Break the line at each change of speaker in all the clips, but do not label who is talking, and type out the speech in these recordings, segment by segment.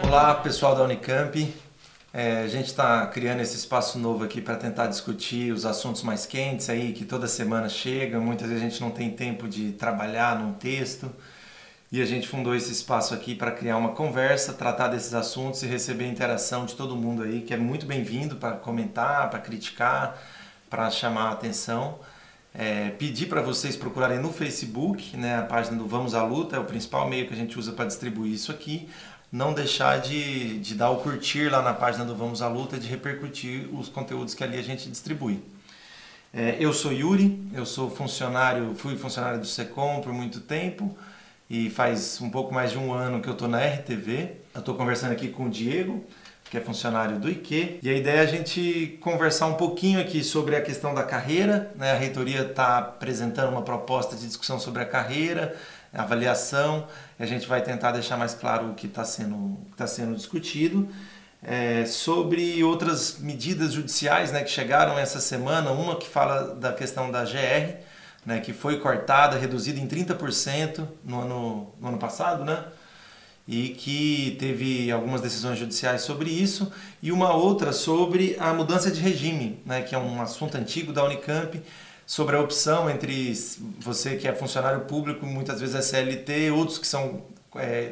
Olá pessoal da Unicamp, a gente está criando esse espaço novo aqui para tentar discutir os assuntos mais quentes aí que toda semana chegam. Muitas vezes a gente não tem tempo de trabalhar num texto e a gente fundou esse espaço aqui para criar uma conversa, tratar desses assuntos e receber a interação de todo mundo aí, que é muito bem-vindo para comentar, para criticar, para chamar a atenção. Pedir para vocês procurarem no Facebook, né, a página do Vamos à Luta, é o principal meio que a gente usa para distribuir isso aqui. Não deixar de dar o curtir lá na página do Vamos à Luta e de repercutir os conteúdos que ali a gente distribui. Eu sou Yuri, eu sou fui funcionário do SECOM por muito tempo e faz um pouco mais de um ano que eu estou na RTV. Eu estou conversando aqui com o Diego, que é funcionário do IQ, e a ideia é a gente conversar um pouquinho aqui sobre a questão da carreira, né? A reitoria está apresentando uma proposta de discussão sobre a carreira, avaliação, a gente vai tentar deixar mais claro o que está sendo discutido, sobre outras medidas judiciais, né, que chegaram essa semana, uma que fala da questão da GR, né, que foi cortada, reduzida em 30% no ano passado, né, e que teve algumas decisões judiciais sobre isso, e uma outra sobre a mudança de regime, né, que é um assunto antigo da Unicamp, sobre a opção entre você que é funcionário público, muitas vezes é CLT, outros que são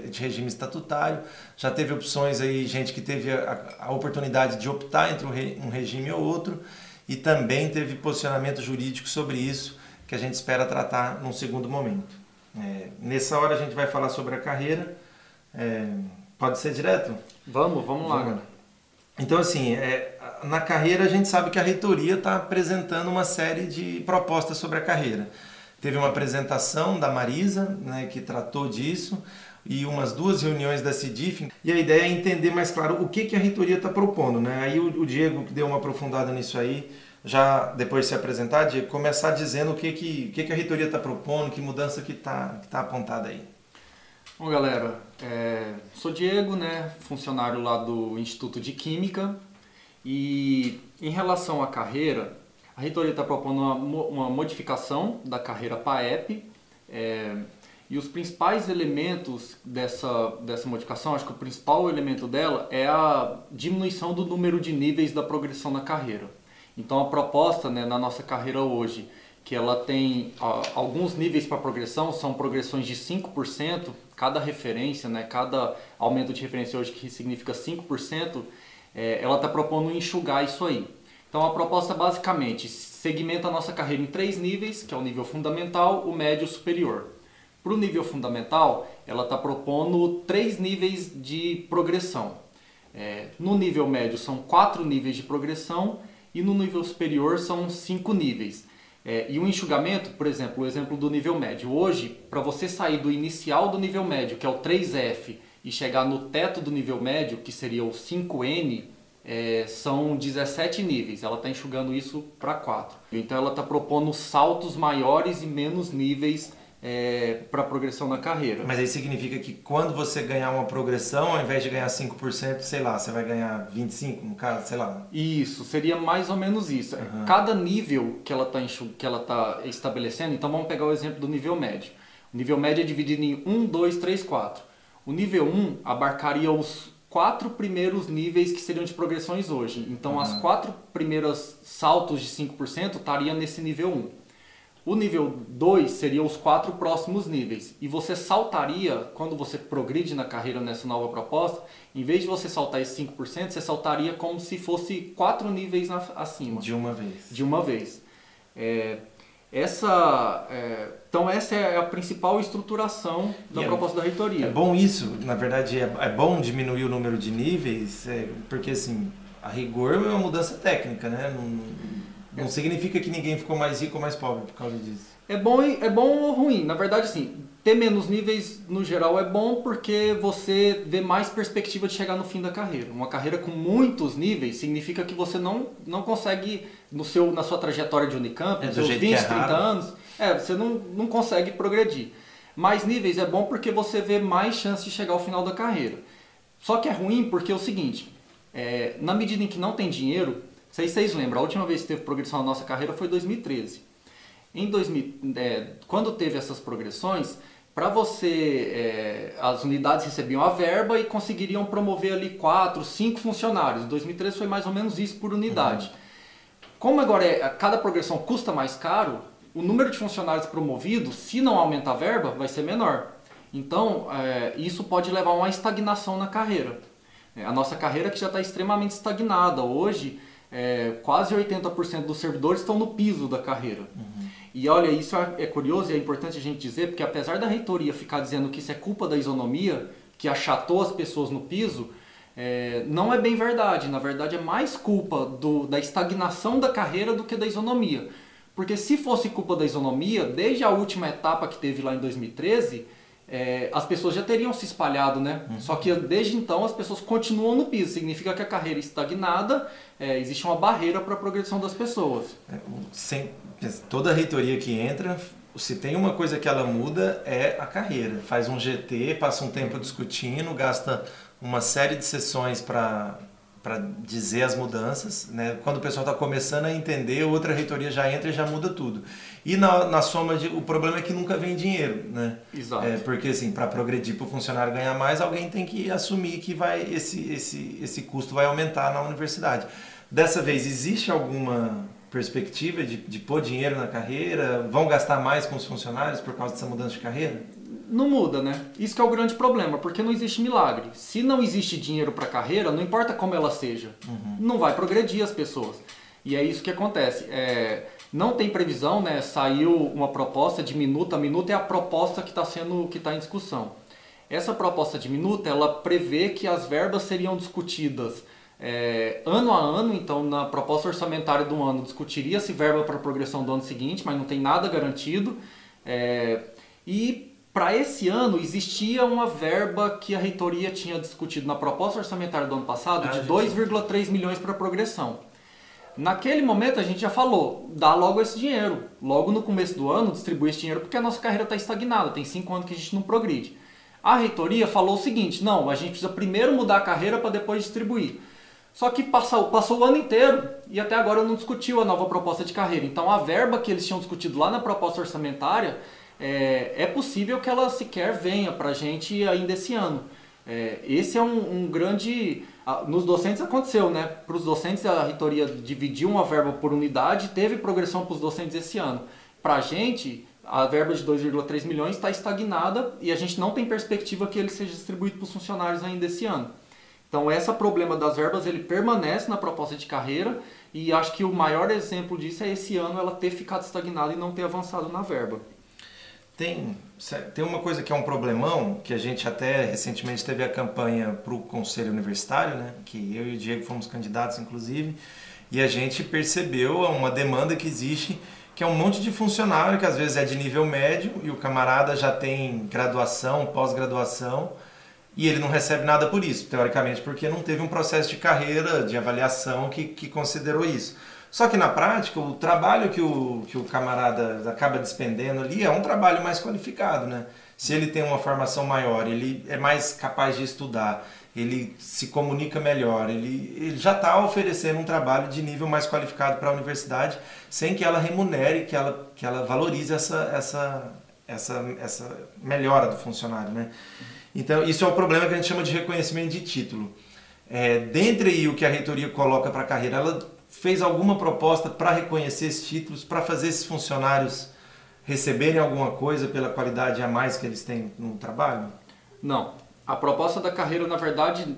de regime estatutário. Já teve opções aí, gente que teve a oportunidade de optar entre um regime ou outro, e também teve posicionamento jurídico sobre isso, que a gente espera tratar num segundo momento. Nessa hora a gente vai falar sobre a carreira. Pode ser direto?
Vamos lá, galera.
Então, assim, na carreira a gente sabe que a reitoria está apresentando uma série de propostas sobre a carreira. Teve uma apresentação da Marisa, né, que tratou disso, e umas 2 reuniões da CIDIF, e a ideia é entender mais claro o que a reitoria está propondo, né? Aí o Diego, que deu uma aprofundada nisso aí, já depois de se apresentar, Diego, começar dizendo o que a reitoria está propondo, que mudança que tá apontada aí.
Bom, galera, sou Diego, né, funcionário lá do Instituto de Química, e em relação à carreira, a reitoria está propondo uma modificação da carreira PAEP, e os principais elementos dessa modificação, acho que o principal elemento dela é a diminuição do número de níveis da progressão na carreira. Então a proposta, né, na nossa carreira hoje, que ela tem alguns níveis para progressão, são progressões de 5%, cada referência, né, cada aumento de referência hoje que significa 5%, ela está propondo enxugar isso aí. Então a proposta basicamente segmenta a nossa carreira em 3 níveis, que é o nível fundamental, o médio e o superior. Para o nível fundamental, ela está propondo 3 níveis de progressão. No nível médio são 4 níveis de progressão e no nível superior são 5 níveis. E o enxugamento, por exemplo, o exemplo do nível médio. Hoje, para você sair do inicial do nível médio, que é o 3F, e chegar no teto do nível médio, que seria o 5N, são 17 níveis. Ela está enxugando isso para 4. Então ela está propondo saltos maiores e menos níveis para progressão na carreira.
Mas aí significa que quando você ganhar uma progressão, ao invés de ganhar 5%, sei lá, você vai ganhar 25%, no caso, sei lá.
Isso, seria mais ou menos isso. Uhum. Cada nível que ela está estabelecendo, então vamos pegar o exemplo do nível médio. O nível médio é dividido em 1, 2, 3, 4. O nível 1 abarcaria os 4 primeiros níveis que seriam de progressões hoje. Então as 4 primeiras saltos de 5% estariam nesse nível 1. O nível 2 seria os 4 próximos níveis. E você saltaria, quando você progride na carreira nessa nova proposta, em vez de você saltar esses 5%, você saltaria como se fosse 4 níveis acima.
De uma vez.
De uma vez. Então essa é a principal estruturação da proposta da reitoria.
É bom isso, na verdade é bom diminuir o número de níveis, porque assim, a rigor é uma mudança técnica, né? Não significa que ninguém ficou mais rico ou mais pobre por causa disso.
É bom ou ruim? Na verdade, sim. Ter menos níveis, no geral, é bom porque você vê mais perspectiva de chegar no fim da carreira. Uma carreira com muitos níveis significa que você não consegue, na sua trajetória de Unicamp, nos seus 20, 30 anos, você não consegue progredir. Mais níveis é bom porque você vê mais chance de chegar ao final da carreira. Só que é ruim porque é o seguinte, na medida em que não tem dinheiro, sei se vocês lembram, a última vez que teve progressão na nossa carreira foi em 2013. Quando teve essas progressões, para as unidades recebiam a verba e conseguiriam promover ali 4, 5 funcionários. Em 2013 foi mais ou menos isso por unidade. Como agora cada progressão custa mais caro, o número de funcionários promovidos, se não aumentar a verba, vai ser menor. Então, isso pode levar a uma estagnação na carreira. A nossa carreira que já está extremamente estagnada. Hoje, quase 80% dos servidores estão no piso da carreira. E olha, isso é curioso e é importante a gente dizer, porque apesar da reitoria ficar dizendo que isso é culpa da isonomia, que achatou as pessoas no piso, não é bem verdade. Na verdade, é mais culpa da estagnação da carreira do que da isonomia. Porque se fosse culpa da isonomia, desde a última etapa que teve lá em 2013, as pessoas já teriam se espalhado, né? Só que desde então as pessoas continuam no piso. Significa que a carreira é estagnada, existe uma barreira para a progressão das pessoas.
Toda reitoria que entra, se tem uma coisa que ela muda é a carreira. Faz um GT, passa um tempo discutindo, gasta uma série de sessões para dizer as mudanças, né? Quando o pessoal está começando a entender, outra reitoria já entra e já muda tudo. E na soma, o problema é que nunca vem dinheiro, né?
Exato.
Porque assim, para progredir, para o funcionário ganhar mais, alguém tem que assumir que esse custo vai aumentar na universidade. Dessa vez, existe alguma perspectiva de pôr dinheiro na carreira? Vão gastar mais com os funcionários por causa dessa mudança de carreira?
Não muda, né? Isso que é o grande problema, porque não existe milagre. Se não existe dinheiro para a carreira, não importa como ela seja, não vai progredir as pessoas. E é isso que acontece. Não tem previsão, né? Saiu uma proposta de minuta. A minuta é a proposta que está em discussão. Essa proposta de minuta, ela prevê que as verbas seriam discutidas ano a ano. Então, na proposta orçamentária do ano, discutiria-se verba para a progressão do ano seguinte, mas não tem nada garantido. E para esse ano, existia uma verba que a reitoria tinha discutido na proposta orçamentária do ano passado de 2,3 milhões para progressão. Naquele momento a gente já falou, dá logo esse dinheiro. Logo no começo do ano, distribui esse dinheiro porque a nossa carreira está estagnada, tem 5 anos que a gente não progride. A reitoria falou o seguinte, não, a gente precisa primeiro mudar a carreira para depois distribuir. Só que passou o ano inteiro e até agora não discutiu a nova proposta de carreira. Então a verba que eles tinham discutido lá na proposta orçamentária, é possível que ela sequer venha para a gente ainda esse ano. Esse é um grande... Nos docentes aconteceu, né? Para os docentes a reitoria dividiu uma verba por unidade e teve progressão para os docentes esse ano. Para a gente, a verba de 2,3 milhões está estagnada e a gente não tem perspectiva que ele seja distribuído para os funcionários ainda esse ano. Então esse problema das verbas ele permanece na proposta de carreira e acho que o maior exemplo disso é esse ano ela ter ficado estagnada e não ter avançado na verba.
Tem uma coisa que é um problemão, que a gente até recentemente teve a campanha para o Conselho Universitário, né? Que eu e o Diego fomos candidatos, inclusive, e a gente percebeu uma demanda que existe, que é um monte de funcionário que às vezes é de nível médio e o camarada já tem graduação, pós-graduação, e ele não recebe nada por isso, teoricamente, porque não teve um processo de carreira, de avaliação que considerou isso. Só que na prática, o trabalho que o camarada acaba despendendo ali é um trabalho mais qualificado, né? Se ele tem uma formação maior, ele é mais capaz de estudar, ele se comunica melhor, ele já está oferecendo um trabalho de nível mais qualificado para a universidade, sem que ela remunere, que ela valorize essa melhora do funcionário, né? Então, isso é o problema que a gente chama de reconhecimento de título. Dentre o que a reitoria coloca para a carreira, ela fez alguma proposta para reconhecer esses títulos, para fazer esses funcionários receberem alguma coisa pela qualidade a mais que eles têm no trabalho?
Não. A proposta da carreira, na verdade,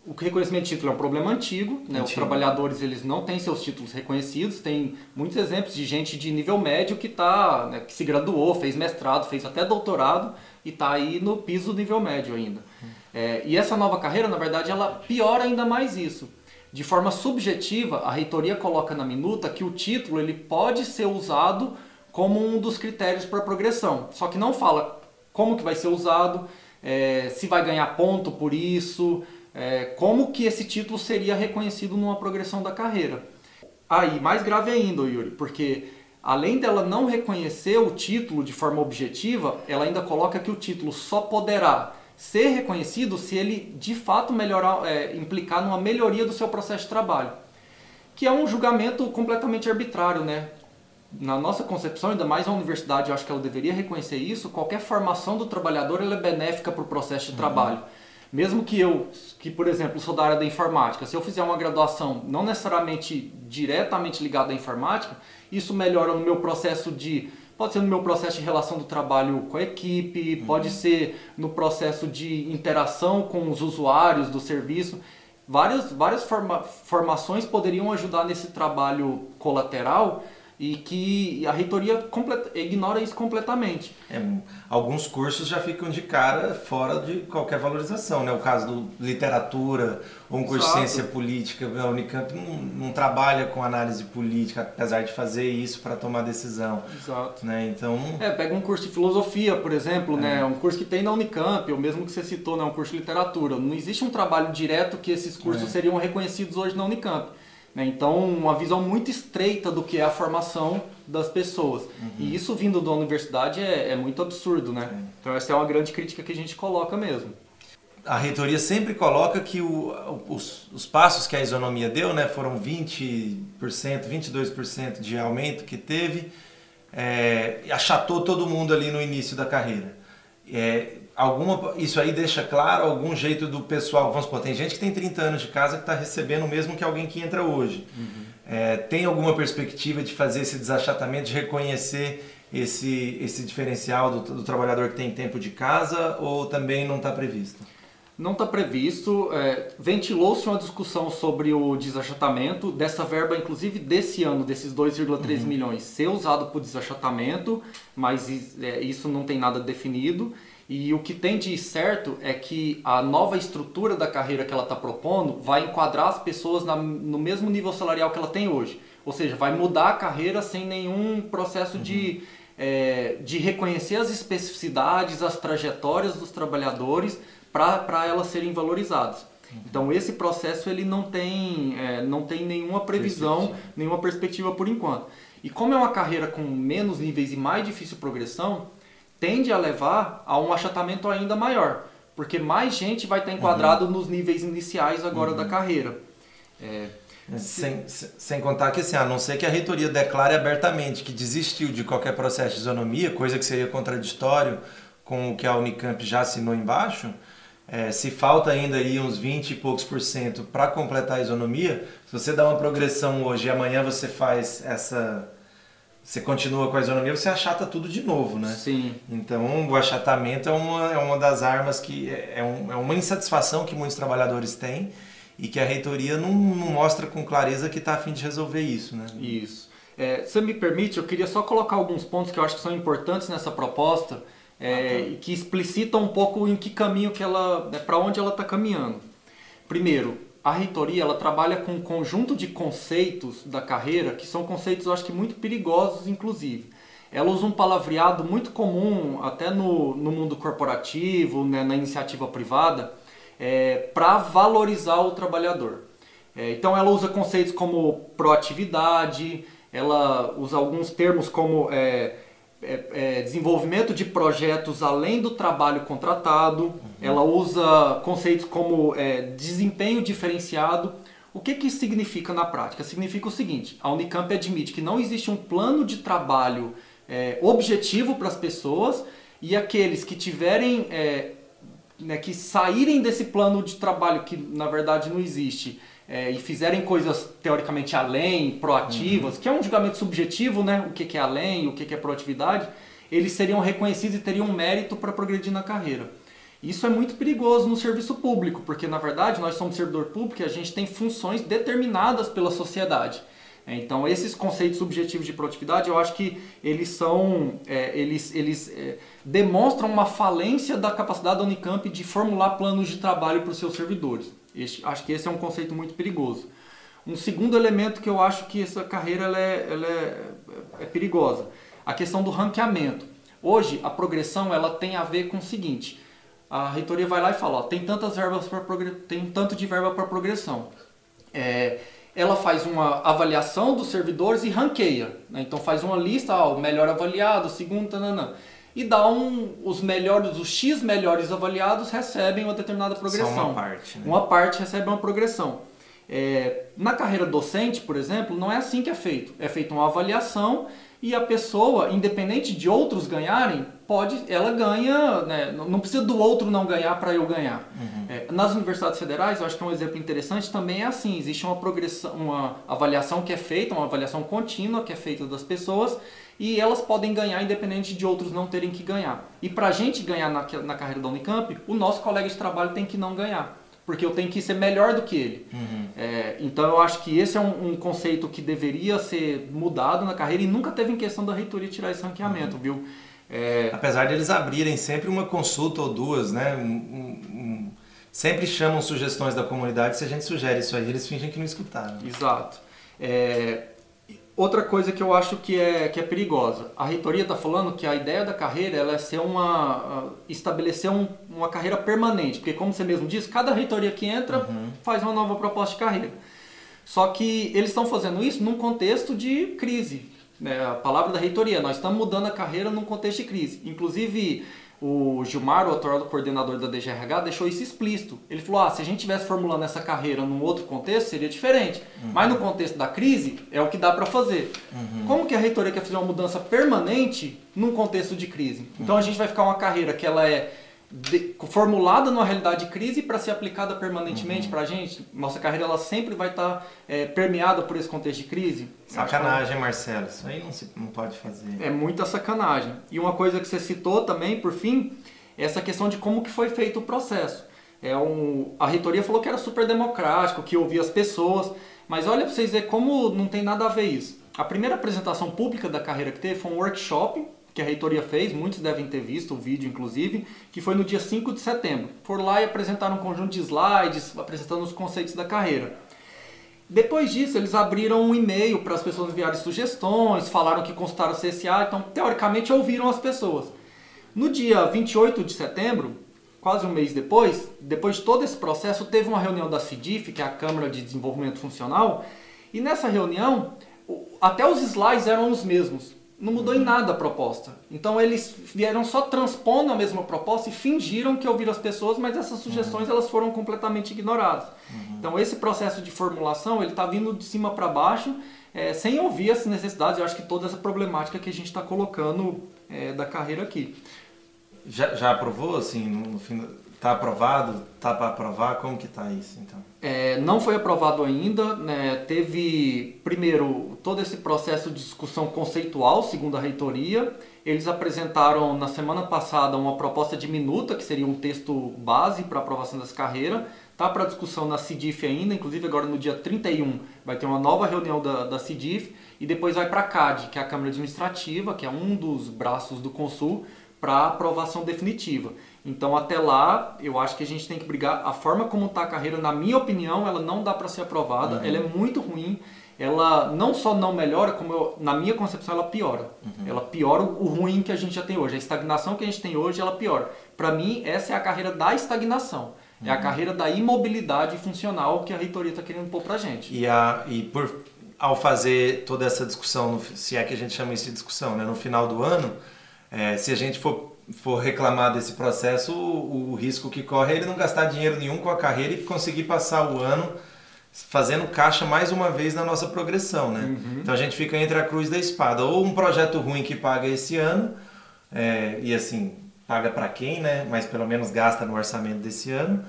o reconhecimento de título é um problema antigo, né? Os trabalhadores eles não têm seus títulos reconhecidos. Tem muitos exemplos de gente de nível médio que que se graduou, fez mestrado, fez até doutorado e está aí no piso do nível médio ainda. E essa nova carreira, na verdade, ela piora ainda mais isso. De forma subjetiva, a reitoria coloca na minuta que o título ele pode ser usado como um dos critérios para progressão. Só que não fala como que vai ser usado, se vai ganhar ponto por isso, como que esse título seria reconhecido numa progressão da carreira. Aí, mais grave ainda, Yuri, porque além dela não reconhecer o título de forma objetiva, ela ainda coloca que o título só poderá ser reconhecido se ele de fato implicar numa melhoria do seu processo de trabalho, que é um julgamento completamente arbitrário, né? na nossa concepção, ainda mais a universidade, eu acho que ela deveria reconhecer isso, qualquer formação do trabalhador ela é benéfica para o processo de trabalho. Mesmo que, por exemplo, sou da área da informática, se eu fizer uma graduação não necessariamente diretamente ligada à informática, isso melhora no meu processo pode ser no meu processo de relação do trabalho com a equipe, pode ser no processo de interação com os usuários do serviço. Várias formações poderiam ajudar nesse trabalho colateral e que a reitoria ignora isso completamente.
Alguns cursos já ficam de cara fora de qualquer valorização, né? O caso do literatura, ou um curso de ciência política, a Unicamp não trabalha com análise política, apesar de fazer isso para tomar decisão.
Exato.
Né? Então...
pega um curso de filosofia, por exemplo, né? Um curso que tem na Unicamp, ou mesmo que você citou, né? Um curso de literatura. Não existe um trabalho direto que esses cursos seriam reconhecidos hoje na Unicamp. Então, uma visão muito estreita do que é a formação das pessoas. E isso vindo da universidade é muito absurdo, né? Então, essa é uma grande crítica que a gente coloca mesmo.
A reitoria sempre coloca que os passos que a isonomia deu, né, foram 20%, 22% de aumento que teve, achatou todo mundo ali no início da carreira. Isso aí deixa claro algum jeito do pessoal, vamos supor, tem gente que tem 30 anos de casa que está recebendo o mesmo que alguém que entra hoje. Tem alguma perspectiva de fazer esse desachatamento, de reconhecer esse diferencial do trabalhador que tem tempo de casa, ou também não está previsto?
Não está previsto. Ventilou-se uma discussão sobre o desachatamento, dessa verba, inclusive desse ano, desses 2,3 milhões, ser usado para o desachatamento, mas isso não tem nada definido. E o que tem de certo é que a nova estrutura da carreira que ela está propondo vai enquadrar as pessoas no mesmo nível salarial que ela tem hoje. Ou seja, vai mudar a carreira sem nenhum processo de reconhecer as especificidades, as trajetórias dos trabalhadores para elas serem valorizadas. Então esse processo ele não tem nenhuma previsão, nenhuma perspectiva por enquanto. E como é uma carreira com menos níveis e mais difícil progressão, tende a levar a um achatamento ainda maior, porque mais gente vai estar enquadrado nos níveis iniciais agora da carreira.
Sem contar que, assim, a não ser que a reitoria declare abertamente que desistiu de qualquer processo de isonomia, coisa que seria contraditório com o que a Unicamp já assinou embaixo, se falta ainda aí uns 20 e poucos % para completar a isonomia, se você dá uma progressão hoje e amanhã você faz você continua com a isonomia, você achata tudo de novo, né?
Sim.
Então, o achatamento é uma das armas que é uma insatisfação que muitos trabalhadores têm e que a reitoria não mostra com clareza que está a fim de resolver isso, né?
Isso. Se você me permite, eu queria só colocar alguns pontos que eu acho que são importantes nessa proposta e que explicitam um pouco em que caminho que para onde ela está caminhando. Primeiro, a reitoria ela trabalha com um conjunto de conceitos da carreira que são conceitos, eu acho que muito perigosos, inclusive. Ela usa um palavreado muito comum até no mundo corporativo, né, na iniciativa privada, para valorizar o trabalhador. Então ela usa conceitos como proatividade, ela usa alguns termos como desenvolvimento de projetos além do trabalho contratado, ela usa conceitos como desempenho diferenciado. O que isso significa na prática? Significa o seguinte: a Unicamp admite que não existe um plano de trabalho objetivo para as pessoas, e aqueles que tiverem, que saírem desse plano de trabalho que na verdade não existe, e fizerem coisas teoricamente além, proativas, que é um julgamento subjetivo, né? O que é além, o que é proatividade, eles seriam reconhecidos e teriam mérito para progredir na carreira. Isso é muito perigoso no serviço público, porque na verdade nós somos servidor público e a gente tem funções determinadas pela sociedade. Então esses conceitos subjetivos de proatividade, eu acho que eles demonstram uma falência da capacidade da Unicamp de formular planos de trabalho para os seus servidores. Acho que esse é um conceito muito perigoso. Um segundo elemento que eu acho que essa carreira ela é perigosa, a questão do ranqueamento. Hoje a progressão ela tem a ver com o seguinte: a reitoria vai lá e fala, tem tanto de verba para progressão. Ela faz uma avaliação dos servidores e ranqueia, né? Então faz uma lista, o melhor avaliado, o segundo, e dá os X melhores avaliados recebem uma determinada progressão.
Só uma parte, né?
Uma parte recebe uma progressão. Na carreira docente, por exemplo, não é assim que é feito. É feita uma avaliação e a pessoa, independente de outros ganharem, ela ganha, né? Não precisa do outro não ganhar para eu ganhar. Nas universidades federais, eu acho que é um exemplo interessante, também é assim, existe uma progressão, uma avaliação que é feita, uma avaliação contínua que é feita das pessoas, e elas podem ganhar independente de outros não terem que ganhar. E para a gente ganhar na carreira da Unicamp, o nosso colega de trabalho tem que não ganhar, porque eu tenho que ser melhor do que ele. Então eu acho que esse é um conceito que deveria ser mudado na carreira e nunca teve em questão da reitoria tirar esse ranqueamento, viu?
Apesar de eles abrirem sempre uma consulta ou duas, né? Sempre chamam sugestões da comunidade, se a gente sugere isso aí, eles fingem que não escutaram.
Exato. Outra coisa que eu acho que é perigosa, a reitoria está falando que a ideia da carreira ela é ser estabelecer uma carreira permanente, porque como você mesmo disse, cada reitoria que entra faz uma nova proposta de carreira. Só que eles estão fazendo isso num contexto de crise, né? A palavra da reitoria, nós estamos mudando a carreira num contexto de crise. Inclusive, o Gilmar, o atual coordenador da DGRH, deixou isso explícito. Ele falou, se a gente estivesse formulando essa carreira num outro contexto, seria diferente. Mas no contexto da crise, é o que dá para fazer. Como que a reitoria quer fazer uma mudança permanente num contexto de crise? Então a gente vai ficar uma carreira que ela é formulada numa realidade de crise para ser aplicada permanentemente para a gente. Nossa carreira ela sempre vai estar permeada por esse contexto de crise.
Sacanagem, Marcelo. Isso aí não pode fazer.
É muita sacanagem. E uma coisa que você citou também, por fim, é essa questão de como que foi feito o processo. A reitoria falou que era super democrático, que ouvia as pessoas, mas olha para vocês verem como não tem nada a ver isso. A primeira apresentação pública da carreira que teve foi um workshop que a reitoria fez, muitos devem ter visto o vídeo inclusive, que foi no dia 5 de setembro. Foram lá e apresentaram um conjunto de slides, apresentando os conceitos da carreira. Depois disso, eles abriram um e-mail para as pessoas enviarem sugestões, falaram que consultaram o CSA, então, teoricamente, ouviram as pessoas. No dia 28 de setembro, quase um mês depois de todo esse processo, teve uma reunião da CDIF, que é a Câmara de Desenvolvimento Funcional, e nessa reunião, até os slides eram os mesmos. Não mudou em nada a proposta. Então eles vieram só transpondo a mesma proposta e fingiram que ouviram as pessoas, mas essas sugestões elas foram completamente ignoradas. Então esse processo de formulação ele está vindo de cima para baixo, sem ouvir as necessidades. Eu acho que toda essa problemática que a gente está colocando da carreira aqui.
Já aprovou, assim, no fim? Está aprovado? Está para aprovar? Como que está isso, então?
Não foi aprovado ainda, né? Teve, primeiro, todo esse processo de discussão conceitual, segundo a reitoria. Eles apresentaram, na semana passada, uma proposta de minuta, que seria um texto base para aprovação dessa carreira. Está para discussão na CDIF ainda, inclusive agora no dia 31 vai ter uma nova reunião da CDIF. E depois vai para a CAD, que é a Câmara Administrativa, que é um dos braços do Consul, para aprovação definitiva. Então até lá, eu acho que a gente tem que brigar. A forma como está a carreira, na minha opinião, ela não dá para ser aprovada, ela é muito ruim, ela não só não melhora, como na minha concepção ela piora. Ela piora o ruim que a gente já tem hoje, a estagnação que a gente tem hoje, ela piora. Para mim, essa é a carreira da estagnação, é a carreira da imobilidade funcional que a reitoria está querendo pôr para a gente.
Ao fazer toda essa discussão, se é que a gente chama isso de discussão, né, no final do ano, se a gente for reclamar desse processo, o risco que corre é ele não gastar dinheiro nenhum com a carreira e conseguir passar o ano fazendo caixa mais uma vez na nossa progressão, né? Então a gente fica entre a cruz da espada, ou um projeto ruim que paga esse ano, e assim, paga para quem, né? Mas pelo menos gasta no orçamento desse ano,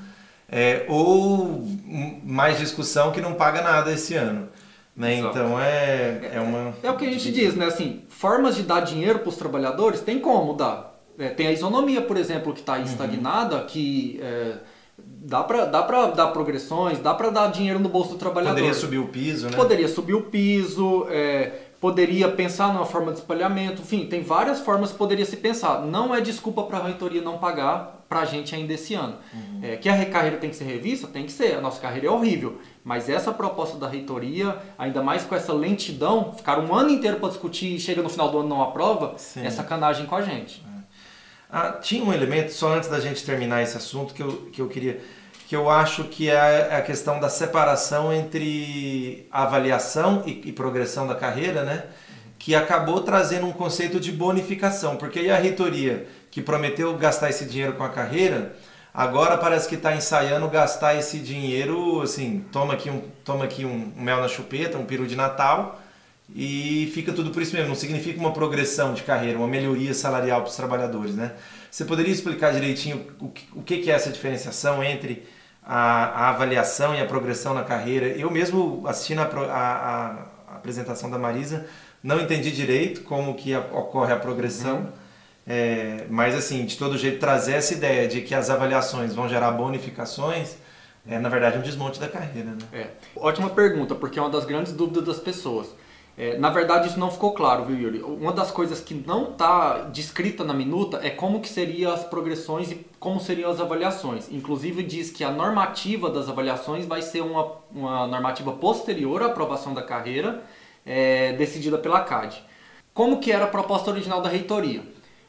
ou mais discussão que não paga nada esse ano. Né? Então
é o que a gente diz, né? Assim, formas de dar dinheiro para os trabalhadores tem como dar. Tem a isonomia, por exemplo, que está estagnada, que dá para dar progressões, dá para dar dinheiro no bolso do trabalhador.
Poderia subir o piso, né?
Poderia subir o piso, poderia pensar numa forma de espalhamento, enfim, tem várias formas que poderia se pensar. Não é desculpa para a reitoria não pagar para a gente ainda esse ano. Que a carreira tem que ser revista? Tem que ser. A nossa carreira é horrível. Mas essa proposta da reitoria, ainda mais com essa lentidão, ficar um ano inteiro para discutir e chega no final do ano não aprova, é sacanagem com a gente.
Tinha um elemento, só antes da gente terminar esse assunto, que eu acho que é a questão da separação entre avaliação e progressão da carreira, né? Que acabou trazendo um conceito de bonificação, porque aí a reitoria, que prometeu gastar esse dinheiro com a carreira, agora parece que está ensaiando gastar esse dinheiro, assim, toma aqui um mel na chupeta, um peru de Natal, e fica tudo por isso mesmo, não significa uma progressão de carreira, uma melhoria salarial para os trabalhadores, né? Você poderia explicar direitinho o que é essa diferenciação entre a avaliação e a progressão na carreira? Eu mesmo assistindo a apresentação da Marisa, não entendi direito como que ocorre a progressão, mas assim, de todo jeito trazer essa ideia de que as avaliações vão gerar bonificações é na verdade um desmonte da carreira, né?
Ótima pergunta, porque é uma das grandes dúvidas das pessoas. Na verdade isso não ficou claro, viu, Yuri? Uma das coisas que não está descrita na minuta é como que seriam as progressões e como seriam as avaliações. Inclusive diz que a normativa das avaliações vai ser uma normativa posterior à aprovação da carreira, decidida pela CADE. Como que era a proposta original da reitoria?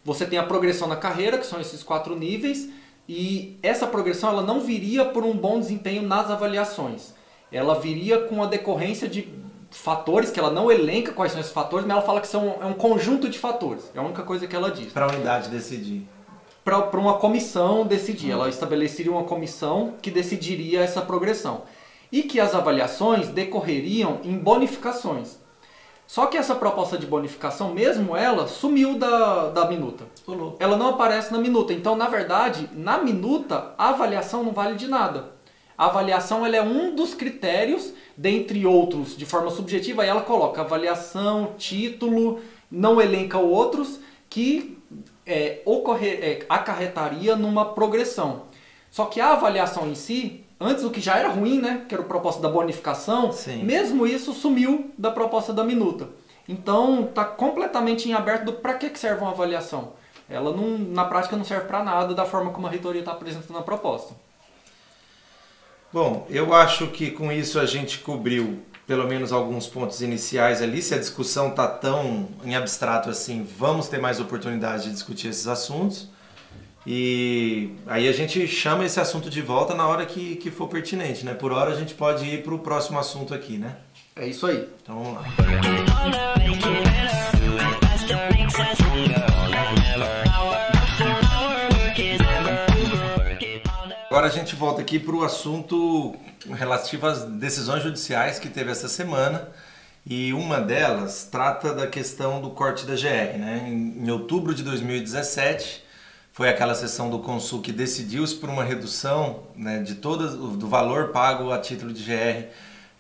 Você tem a progressão na carreira, que são esses 4 níveis, e essa progressão ela não viria por um bom desempenho nas avaliações. Ela viria com a decorrência de fatores, que ela não elenca quais são esses fatores, mas ela fala que é um conjunto de fatores. É a única coisa que ela diz.
Para a unidade decidir.
Para uma comissão decidir. Ela estabeleceria uma comissão que decidiria essa progressão. E que as avaliações decorreriam em bonificações. Só que essa proposta de bonificação, mesmo ela, sumiu da minuta. Ela não aparece na minuta. Então, na verdade, na minuta, a avaliação não vale de nada. A avaliação ela é um dos critérios, dentre outros, de forma subjetiva, aí ela coloca avaliação, título, não elenca outros, que acarretaria numa progressão. Só que a avaliação em si, antes o que já era ruim, né, que era a proposta da bonificação,
Sim.
Mesmo isso sumiu da proposta da minuta. Então está completamente em aberto do para que serve uma avaliação. Ela não, na prática não serve para nada da forma como a reitoria está apresentando a proposta.
Bom, eu acho que com isso a gente cobriu pelo menos alguns pontos iniciais ali. Se a discussão está tão em abstrato assim, vamos ter mais oportunidade de discutir esses assuntos. E aí a gente chama esse assunto de volta na hora que for pertinente, né? Por hora a gente pode ir para o próximo assunto aqui, né?
É isso aí.
Então vamos lá. Agora a gente volta aqui para o assunto relativo às decisões judiciais que teve essa semana. E uma delas trata da questão do corte da GR, né? Em outubro de 2017... foi aquela sessão do Consul que decidiu-se por uma redução, né, do valor pago a título de GR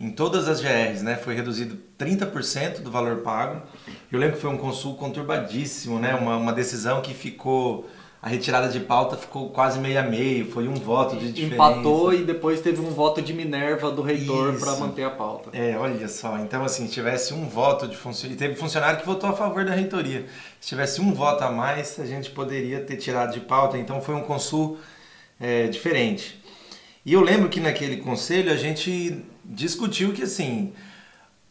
em todas as GRs, né? Foi reduzido 30% do valor pago. Eu lembro que foi um Consul conturbadíssimo, né? Uma decisão que ficou... A retirada de pauta ficou quase meio a meio, foi um voto de diferença.
Empatou e depois teve um voto de Minerva do reitor para manter a pauta.
Olha só, então assim, se tivesse um voto de funcionário, e teve funcionário que votou a favor da reitoria, se tivesse um voto a mais, a gente poderia ter tirado de pauta, então foi um Consul diferente. E eu lembro que naquele conselho a gente discutiu que assim,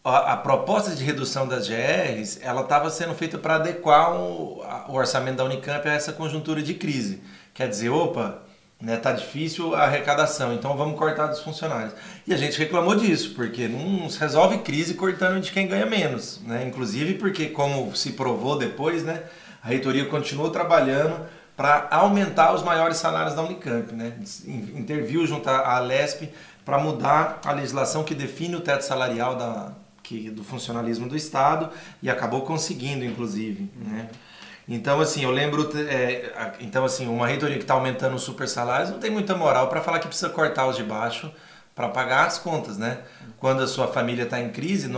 a proposta de redução das GRs, ela estava sendo feita para adequar o orçamento da Unicamp a essa conjuntura de crise. Quer dizer, opa, né, tá difícil a arrecadação, então vamos cortar dos funcionários. E a gente reclamou disso, porque não se resolve crise cortando de quem ganha menos, né? Inclusive porque, como se provou depois, né, a reitoria continuou trabalhando para aumentar os maiores salários da Unicamp, né? Interviu junto à Alesp para mudar a legislação que define o teto salarial do funcionalismo do Estado e acabou conseguindo, inclusive, né? Então, assim, eu lembro... uma reitoria que está aumentando os super salários não tem muita moral para falar que precisa cortar os de baixo para pagar as contas, né? Quando a sua família está em crise,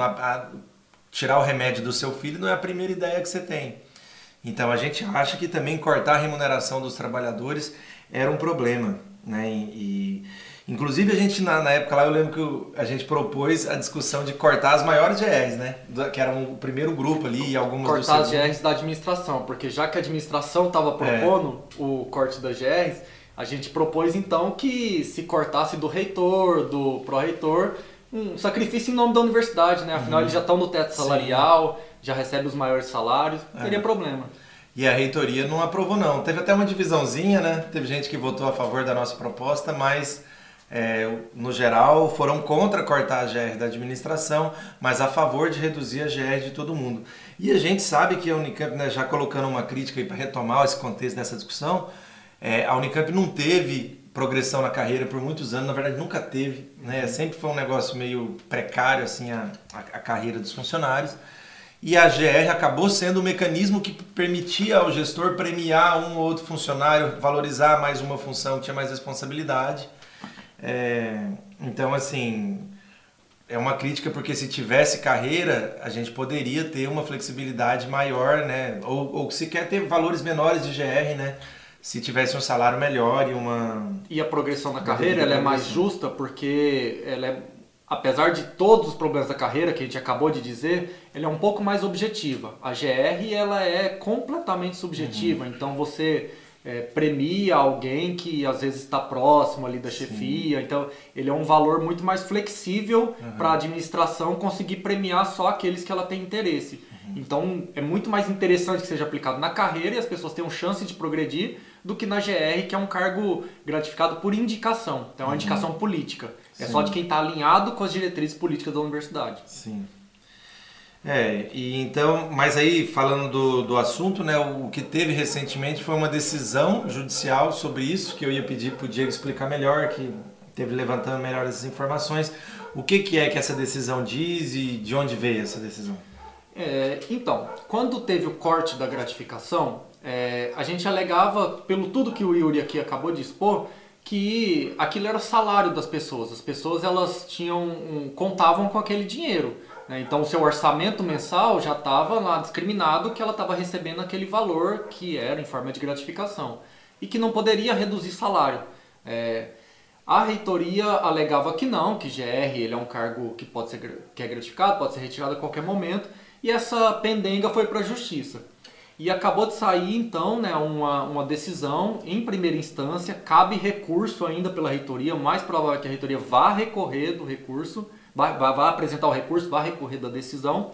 tirar o remédio do seu filho não é a primeira ideia que você tem. Então, a gente acha que também cortar a remuneração dos trabalhadores era um problema, né? Inclusive, a gente, na época lá, eu lembro que a gente propôs a discussão de cortar as maiores GRs, né? Que era o primeiro grupo ali e algumas...
Cortar as GRs da administração, porque já que a administração estava propondo o corte das GRs, a gente propôs então que se cortasse do reitor, do pró-reitor, um sacrifício em nome da universidade, né? Afinal, eles já estão no teto salarial, já recebem os maiores salários, não teria problema.
E a reitoria não aprovou, não. Teve até uma divisãozinha, né? Teve gente que votou a favor da nossa proposta, mas... no geral, foram contra cortar a GR da administração, mas a favor de reduzir a GR de todo mundo. E a gente sabe que a Unicamp, né, já colocando uma crítica para retomar esse contexto dessa discussão, a Unicamp não teve progressão na carreira por muitos anos, na verdade nunca teve, né? Sempre foi um negócio meio precário assim a carreira dos funcionários. E a GR acabou sendo o mecanismo que permitia ao gestor premiar um ou outro funcionário, valorizar mais uma função que tinha mais responsabilidade. Então, assim, é uma crítica porque se tivesse carreira, a gente poderia ter uma flexibilidade maior, né? Ou se quer ter valores menores de GR, né? Se tivesse um salário melhor e uma...
E a progressão na carreira, ela é mais justa porque ela é, apesar de todos os problemas da carreira que a gente acabou de dizer, ela é um pouco mais objetiva. A GR, ela é completamente subjetiva, então você premia alguém que às vezes está próximo ali da chefia, então ele é um valor muito mais flexível para a administração conseguir premiar só aqueles que ela tem interesse. Então é muito mais interessante que seja aplicado na carreira e as pessoas tenham chance de progredir do que na GR, que é um cargo gratificado por indicação. Então é uma indicação política. É só de quem está alinhado com as diretrizes políticas da universidade.
Sim. E então, mas aí falando do assunto, né, o que teve recentemente foi uma decisão judicial sobre isso, que eu ia pedir para o Diego explicar melhor, que teve levantando melhor essas informações. O que é que essa decisão diz e de onde veio essa decisão?
Então, quando teve o corte da gratificação, a gente alegava, pelo tudo que o Yuri aqui acabou de expor, que aquilo era o salário das pessoas. As pessoas elas contavam com aquele dinheiro, né? Então o seu orçamento mensal já estava lá discriminado que ela estava recebendo aquele valor que era em forma de gratificação e que não poderia reduzir salário. A reitoria alegava que não, que GR ele é um cargo que é gratificado, pode ser retirado a qualquer momento, e essa pendenga foi para a justiça. E acabou de sair, então, né, uma decisão em primeira instância, cabe recurso ainda pela reitoria, o mais provável é que a reitoria vá recorrer do recurso, vai apresentar o recurso, vai recorrer da decisão,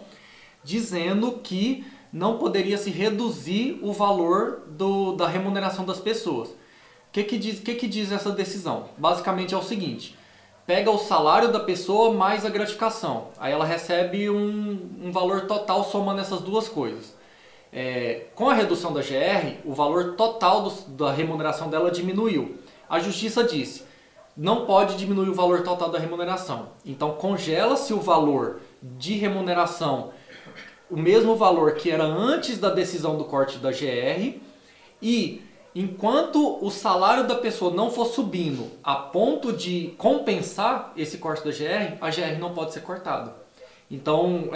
dizendo que não poderia se reduzir o valor da remuneração das pessoas. O que diz essa decisão? Basicamente é o seguinte: pega o salário da pessoa mais a gratificação, aí ela recebe um valor total somando essas duas coisas. Com a redução da GR, o valor total da remuneração dela diminuiu. A justiça disse, não pode diminuir o valor total da remuneração. Então congela-se o valor de remuneração, o mesmo valor que era antes da decisão do corte da GR, e enquanto o salário da pessoa não for subindo a ponto de compensar esse corte da GR, a GR não pode ser cortada. Então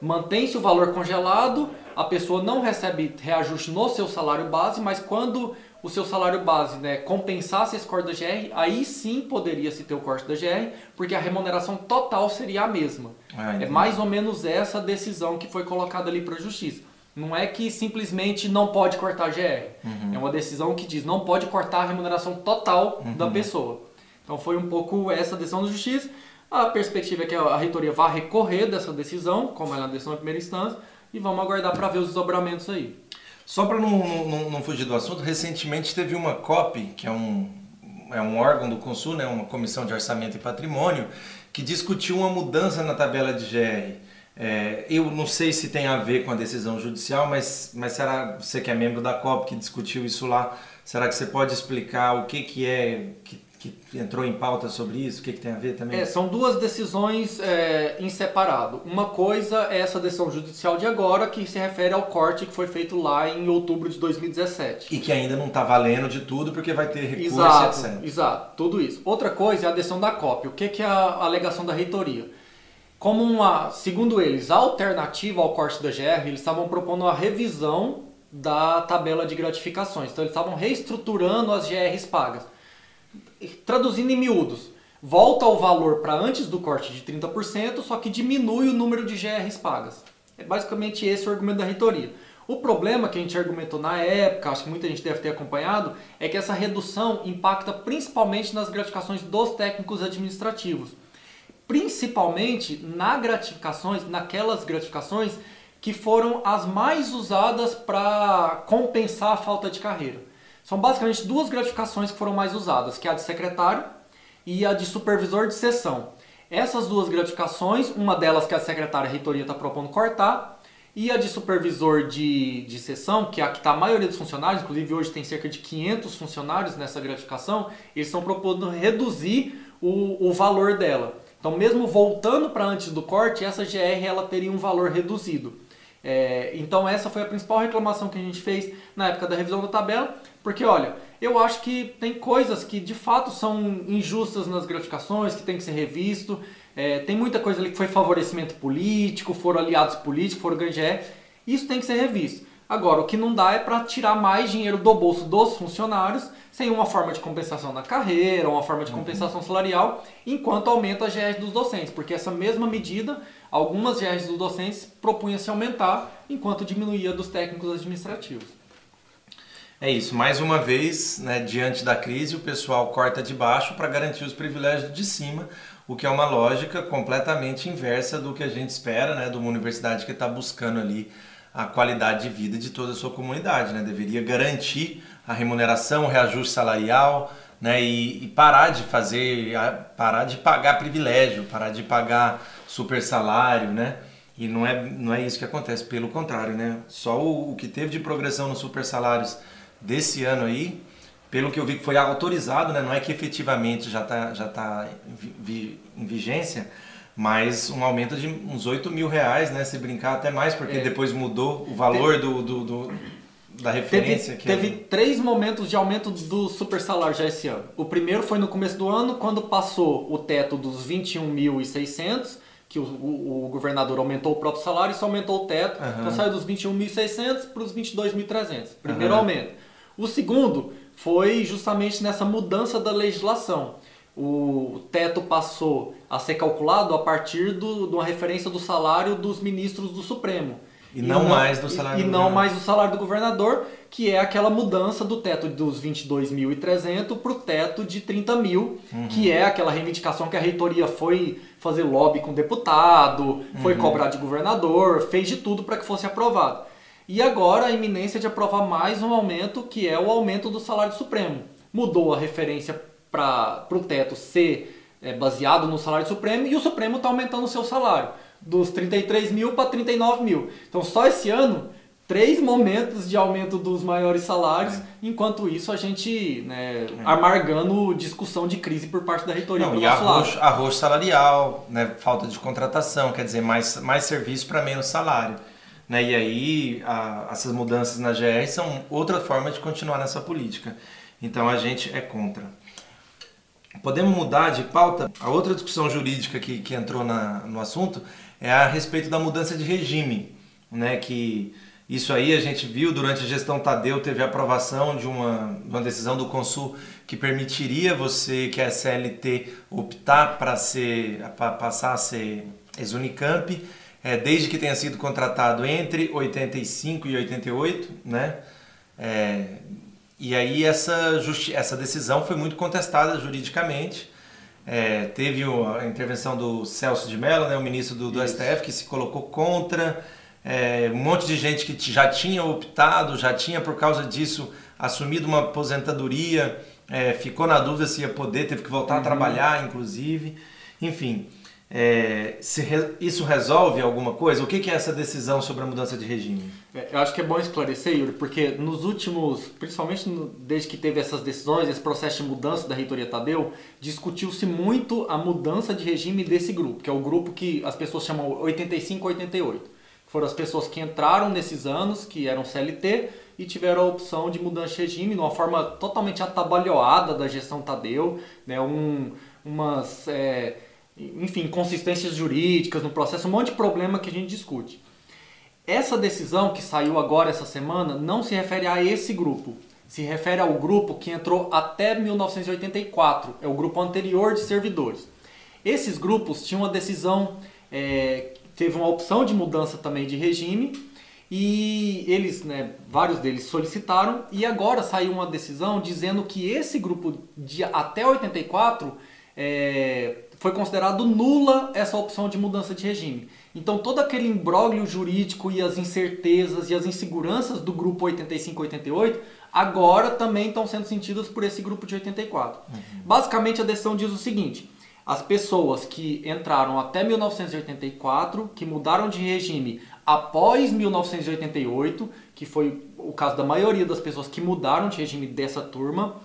mantém-se o valor congelado, a pessoa não recebe reajuste no seu salário base, mas quando o seu salário base, né, compensasse esse corte da GR, aí sim poderia se ter o corte da GR, porque a remuneração total seria a mesma. É mais ou menos essa decisão que foi colocada ali para a justiça. Não é que simplesmente não pode cortar a GR. É uma decisão que diz não pode cortar a remuneração total da pessoa. Então foi um pouco essa decisão da justiça. A perspectiva é que a reitoria vá recorrer dessa decisão, como ela é uma decisão em primeira instância, e vamos aguardar para ver os desdobramentos aí.
Só para não fugir do assunto, recentemente teve uma COP, que é um órgão do Consul, né, uma Comissão de Orçamento e Patrimônio, que discutiu uma mudança na tabela de GR. Eu não sei se tem a ver com a decisão judicial, mas será, você que é membro da COP, que discutiu isso lá, será que você pode explicar o que entrou em pauta sobre isso? O que tem a ver também?
São duas decisões em separado. Uma coisa é essa decisão judicial de agora, que se refere ao corte que foi feito lá em outubro de 2017.
E que ainda não está valendo de tudo, porque vai ter recurso, etc.
Exato, tudo isso. Outra coisa é a decisão da COP. O que é a alegação da reitoria? Como segundo eles, alternativa ao corte da GR, eles estavam propondo uma revisão da tabela de gratificações. Então eles estavam reestruturando as GRs pagas. Traduzindo em miúdos, volta o valor para antes do corte de 30%, só que diminui o número de GRs pagas. É basicamente esse o argumento da reitoria. O problema que a gente argumentou na época, acho que muita gente deve ter acompanhado, é que essa redução impacta principalmente nas gratificações dos técnicos administrativos. Principalmente naquelas gratificações que foram as mais usadas para compensar a falta de carreira. São basicamente duas gratificações que foram mais usadas, que é a de secretário e a de supervisor de seção. Essas duas gratificações, uma delas que a secretária e a reitoria está propondo cortar, E a de supervisor de seção, que é a que está a maioria dos funcionários, inclusive hoje tem cerca de 500 funcionários nessa gratificação, eles estão propondo reduzir o valor dela. Então, mesmo voltando para antes do corte, essa GR ela teria um valor reduzido. Então, essa foi a principal reclamação que a gente fez na época da revisão da tabela, porque, olha, eu acho que tem coisas que de fato são injustas nas gratificações, que tem que ser revisto. Tem muita coisa ali que foi favorecimento político, foram aliados políticos, foram ganho GR. Isso tem que ser revisto. Agora, o que não dá é para tirar mais dinheiro do bolso dos funcionários sem uma forma de compensação na carreira, uma forma de compensação salarial, enquanto aumenta a GR dos docentes. Porque essa mesma medida, algumas GRs dos docentes propunham-se aumentar, enquanto diminuía dos técnicos administrativos.
É isso, mais uma vez, né, diante da crise, o pessoal corta de baixo para garantir os privilégios de cima, o que é uma lógica completamente inversa do que a gente espera, né, de uma universidade que está buscando ali a qualidade de vida de toda a sua comunidade, né? Deveria garantir a remuneração, o reajuste salarial, né? E parar de pagar privilégio, parar de pagar super salário, né? E não é isso que acontece, pelo contrário, né? Só o que teve de progressão nos super salários desse ano aí, pelo que eu vi que foi autorizado, né? Não é que efetivamente já tá em vigência, mas um aumento de uns R$8.000, né? Se brincar até mais, porque depois mudou o valor da referência.
Teve 3 momentos de aumento do super salário já esse ano. O primeiro foi no começo do ano, quando passou o teto dos 21.600, que o governador aumentou o próprio salário e só aumentou o teto. Então saiu dos 21.600 para os 22.300. Primeiro aumento. O segundo foi justamente nessa mudança da legislação. O teto passou a ser calculado a partir de uma referência do salário dos ministros do Supremo.
E não mais do salário do governador.
Não mais do salário do governador, que é aquela mudança do teto dos 22.300 para o teto de 30.000, que é aquela reivindicação que a reitoria foi fazer lobby com deputado, foi cobrar de governador, fez de tudo para que fosse aprovado. E agora a iminência de aprovar mais um aumento, que é o aumento do salário do Supremo. Mudou a referência para o teto ser baseado no salário supremo, e o Supremo está aumentando o seu salário dos 33.000 para 39.000. Então só esse ano 3 momentos de aumento dos maiores salários, enquanto isso a gente amargando discussão de crise por parte da reitoria.
Não, e arroz salarial, né, falta de contratação, quer dizer, mais serviço para menos salário. Né? E aí essas mudanças na GR são outra forma de continuar nessa política. Então a gente é contra. Podemos mudar de pauta? A outra discussão jurídica que entrou no assunto é a respeito da mudança de regime, né? Que isso aí a gente viu durante a gestão Tadeu, teve a aprovação de uma decisão do Consul que permitiria você, que é CLT, optar para passar a ser ex-Unicamp, desde que tenha sido contratado entre 85 e 88, né? E aí essa decisão foi muito contestada juridicamente. Teve a intervenção do Celso de Mello, né, o ministro do STF, que se colocou contra. Um monte de gente que já tinha optado, já tinha por causa disso assumido uma aposentadoria, ficou na dúvida se ia poder, teve que voltar a trabalhar, inclusive. Enfim, isso resolve alguma coisa? O que é essa decisão sobre a mudança de regime?
Eu acho que é bom esclarecer, Yuri, porque nos últimos, principalmente desde que teve essas decisões, esse processo de mudança da reitoria Tadeu, discutiu-se muito a mudança de regime desse grupo, que é o grupo que as pessoas chamam 85-88. Foram as pessoas que entraram nesses anos, que eram CLT, e tiveram a opção de mudança de regime, de uma forma totalmente atabalhoada da gestão Tadeu, né, enfim, inconsistências jurídicas no processo, um monte de problema que a gente discute. Essa decisão que saiu agora essa semana não se refere a esse grupo, se refere ao grupo que entrou até 1984, é o grupo anterior de servidores. Esses grupos tinham uma decisão, teve uma opção de mudança também de regime, e eles, vários deles solicitaram, e agora saiu uma decisão dizendo que esse grupo de até 84 foi considerado nula essa opção de mudança de regime. Então todo aquele imbróglio jurídico e as incertezas e as inseguranças do grupo 85-88 agora também estão sendo sentidas por esse grupo de 84. Basicamente a decisão diz o seguinte: as pessoas que entraram até 1984, que mudaram de regime após 1988, que foi o caso da maioria das pessoas que mudaram de regime dessa turma.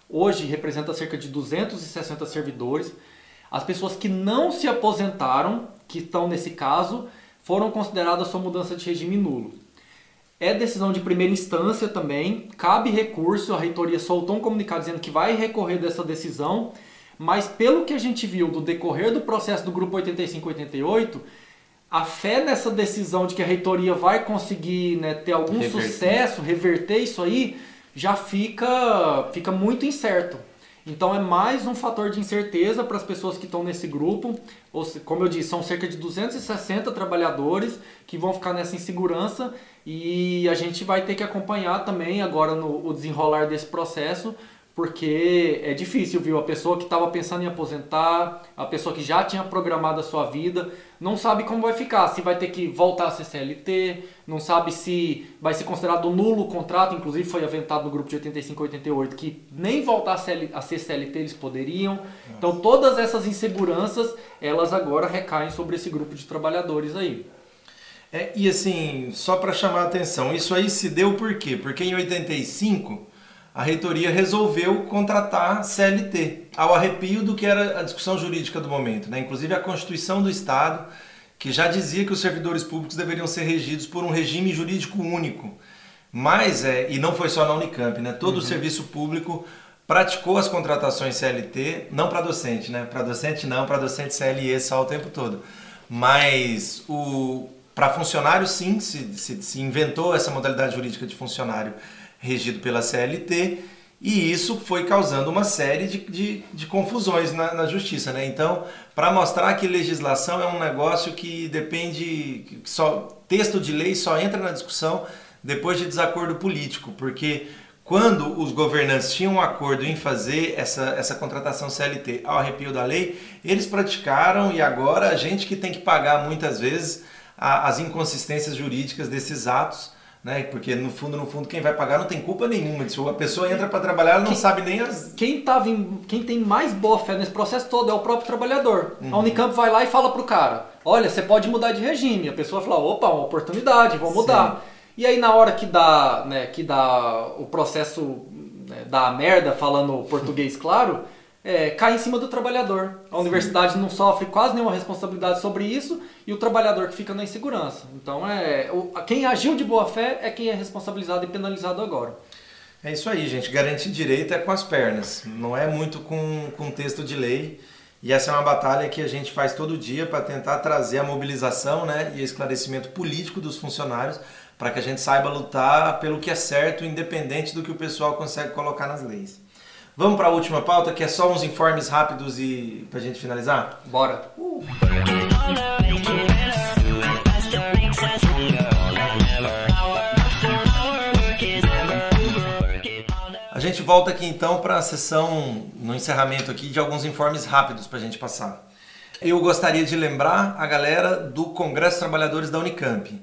Hoje representa cerca de 260 servidores. As pessoas que não se aposentaram, que estão nesse caso, foram consideradas sua mudança de regime nulo. É decisão de primeira instância também, cabe recurso, a reitoria soltou um comunicado dizendo que vai recorrer dessa decisão, mas pelo que a gente viu do decorrer do processo do grupo 85-88, a fé nessa decisão de que a reitoria vai conseguir, né, ter algum sucesso, reverter isso aí, já fica muito incerto. Então é mais um fator de incerteza para as pessoas que estão nesse grupo. Como eu disse, são cerca de 260 trabalhadores que vão ficar nessa insegurança e a gente vai ter que acompanhar também agora o desenrolar desse processo, porque é difícil, viu? A pessoa que estava pensando em aposentar, a pessoa que já tinha programado a sua vida, não sabe como vai ficar, se vai ter que voltar a ser CLT, não sabe se vai ser considerado nulo o contrato, inclusive foi aventado no grupo de 85-88, que nem voltar a ser CLT eles poderiam. Então todas essas inseguranças, elas agora recaem sobre esse grupo de trabalhadores aí.
E assim, só para chamar a atenção, isso aí se deu por quê? Porque em 85... a reitoria resolveu contratar CLT, ao arrepio do que era a discussão jurídica do momento, né? Inclusive a Constituição do Estado, que já dizia que os servidores públicos deveriam ser regidos por um regime jurídico único. Mas, e não foi só na Unicamp, né? Todo o serviço público praticou as contratações CLT, não para docente, né? Para docente não, para docente CLE só o tempo todo. Mas para funcionário sim, se inventou essa modalidade jurídica de funcionário regido pela CLT, e isso foi causando uma série de confusões na justiça, né? Então, para mostrar que legislação é um negócio que depende, texto de lei só entra na discussão depois de desacordo político, porque quando os governantes tinham um acordo em fazer essa contratação CLT ao arrepio da lei, eles praticaram, e agora a gente que tem que pagar muitas vezes as inconsistências jurídicas desses atos, né? Porque no fundo quem vai pagar não tem culpa nenhuma. Se a pessoa entra para trabalhar, ela não sabe nem as...
Quem tem mais boa fé nesse processo todo é o próprio trabalhador. A Unicamp vai lá e fala pro cara: olha, você pode mudar de regime. A pessoa fala: opa, uma oportunidade, vou mudar. Sim. E aí na hora que dá o processo, né, dá a merda, falando português claro, cai em cima do trabalhador. A universidade não sofre quase nenhuma responsabilidade sobre isso e o trabalhador que fica na insegurança. Então, quem agiu de boa fé é quem é responsabilizado e penalizado agora.
É isso aí, gente. Garantir direito é com as pernas, não é muito com texto de lei. E essa é uma batalha que a gente faz todo dia para tentar trazer a mobilização, né, e esclarecimento político dos funcionários para que a gente saiba lutar pelo que é certo, independente do que o pessoal consegue colocar nas leis. Vamos para a última pauta, que é só uns informes rápidos e para a gente finalizar?
Bora!
A gente volta aqui então para a sessão, no encerramento aqui, de alguns informes rápidos para a gente passar. Eu gostaria de lembrar a galera do Congresso dos Trabalhadores da Unicamp,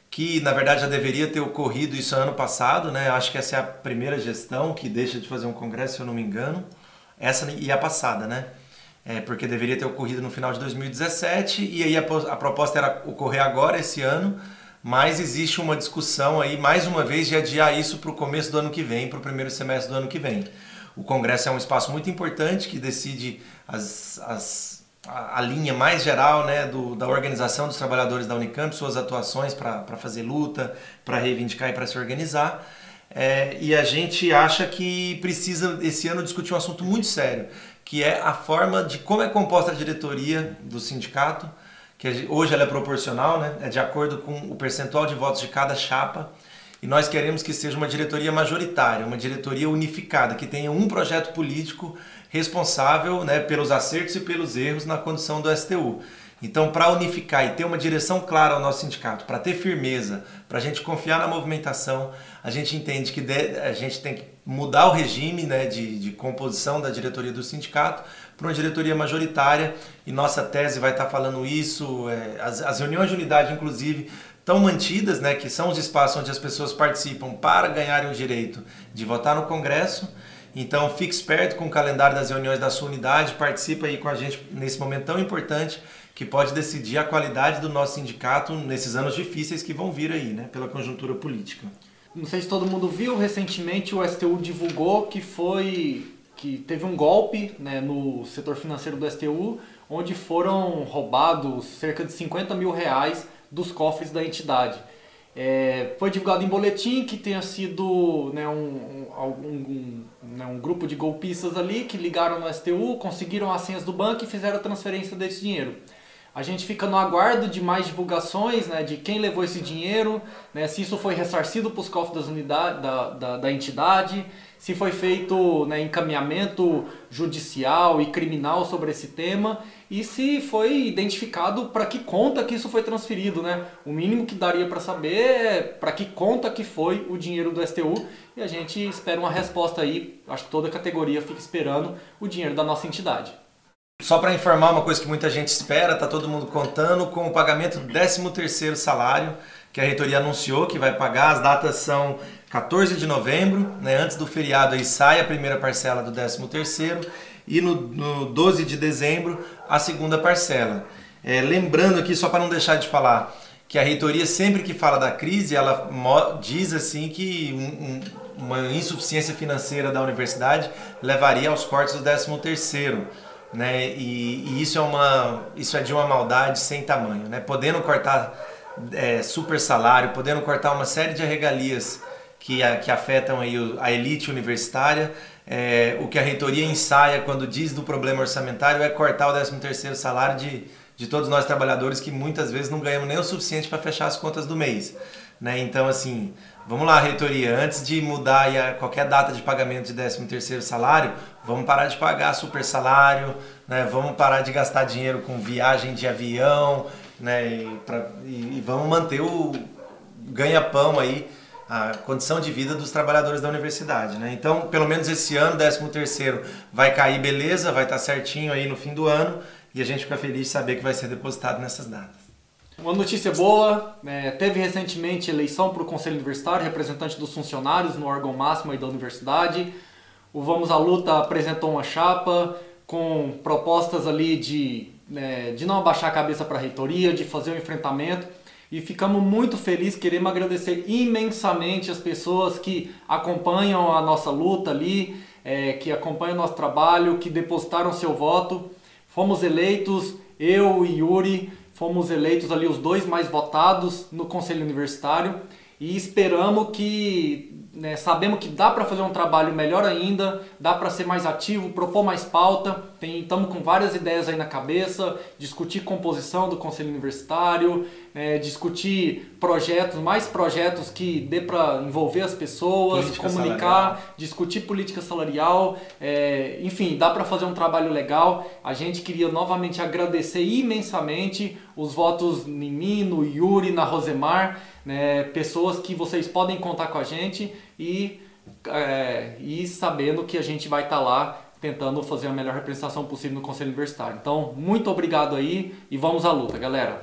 que na verdade já deveria ter ocorrido isso ano passado, né? Acho que essa é a primeira gestão que deixa de fazer um congresso, se eu não me engano. Essa e a passada, né? Porque deveria ter ocorrido no final de 2017 e aí a proposta era ocorrer agora, esse ano, mas existe uma discussão aí, mais uma vez, de adiar isso para o começo do ano que vem, para o primeiro semestre do ano que vem. O congresso é um espaço muito importante que decide a linha mais geral, né, da organização dos trabalhadores da Unicamp, suas atuações para fazer luta, para reivindicar e para se organizar. E a gente acha que precisa, esse ano, discutir um assunto muito sério, que é a forma de como é composta a diretoria do sindicato, que hoje ela é proporcional, né, é de acordo com o percentual de votos de cada chapa, e nós queremos que seja uma diretoria majoritária, uma diretoria unificada, que tenha um projeto político responsável, né, pelos acertos e pelos erros na condução do STU. Então, para unificar e ter uma direção clara ao nosso sindicato, para ter firmeza, para a gente confiar na movimentação, a gente entende que a gente tem que mudar o regime, né, de composição da diretoria do sindicato para uma diretoria majoritária, e nossa tese vai estar falando isso. As reuniões de unidade, inclusive, estão mantidas, né, que são os espaços onde as pessoas participam para ganharem o direito de votar no Congresso. Então fique esperto com o calendário das reuniões da sua unidade, participe aí com a gente nesse momento tão importante, que pode decidir a qualidade do nosso sindicato nesses anos difíceis que vão vir aí, né, pela conjuntura política.
Não sei se todo mundo viu, recentemente o STU divulgou que teve um golpe, né, no setor financeiro do STU, onde foram roubados cerca de 50 mil reais dos cofres da entidade. Foi divulgado em boletim que tenha sido, né, um grupo de golpistas ali que ligaram no STU, conseguiram as senhas do banco e fizeram a transferência desse dinheiro. A gente fica no aguardo de mais divulgações, né, de quem levou esse dinheiro, né, se isso foi ressarcido para os cofres da entidade, se foi feito, né, encaminhamento judicial e criminal sobre esse tema e se foi identificado para que conta que isso foi transferido, né? O mínimo que daria para saber é para que conta que foi o dinheiro do STU e a gente espera uma resposta aí, acho que toda a categoria fica esperando o dinheiro da nossa entidade.
Só para informar uma coisa que muita gente espera, está todo mundo contando com o pagamento do 13º salário que a reitoria anunciou que vai pagar. As datas são 14 de novembro, né, antes do feriado aí sai a primeira parcela do 13º e no 12 de dezembro a segunda parcela. Lembrando aqui, só para não deixar de falar, que a reitoria sempre que fala da crise, ela diz assim que uma insuficiência financeira da universidade levaria aos cortes do 13º. Né? E isso é de uma maldade sem tamanho, né? Podendo cortar super salário, podendo cortar uma série de regalias que afetam aí a elite universitária, o que a reitoria ensaia quando diz do problema orçamentário é cortar o 13º salário de todos nós trabalhadores que muitas vezes não ganhamos nem o suficiente para fechar as contas do mês, né? Então assim, vamos lá, reitoria, antes de mudar aí qualquer data de pagamento de 13º salário, vamos parar de pagar super salário, né? Vamos parar de gastar dinheiro com viagem de avião, né? E vamos manter o ganha-pão aí, a condição de vida dos trabalhadores da universidade, né? Então, pelo menos esse ano, 13º vai cair, beleza, vai estar certinho aí no fim do ano e a gente fica feliz de saber que vai ser depositado nessas datas.
Uma notícia boa, teve recentemente eleição para o Conselho Universitário, representante dos funcionários no órgão máximo aí da universidade. O Vamos à Luta apresentou uma chapa com propostas ali de não abaixar a cabeça para a reitoria, de fazer um enfrentamento. E ficamos muito felizes, queremos agradecer imensamente as pessoas que acompanham a nossa luta ali, que acompanham o nosso trabalho, que depositaram seu voto. Fomos eleitos, eu e Yuri, fomos eleitos ali os 2 mais votados no Conselho Universitário e esperamos que, sabemos que dá para fazer um trabalho melhor ainda, dá para ser mais ativo, propor mais pauta, estamos com várias ideias aí na cabeça, discutir composição do Conselho Universitário, discutir mais projetos que dê para envolver as pessoas,
política
comunicar,
salarial.
discutir política salarial, enfim, dá para fazer um trabalho legal. A gente queria novamente agradecer imensamente os votos em mim, no Yuri, na Rosemar, pessoas que vocês podem contar com a gente e sabendo que a gente vai estar lá tentando fazer a melhor representação possível no Conselho Universitário. Então, muito obrigado aí e vamos à luta, galera!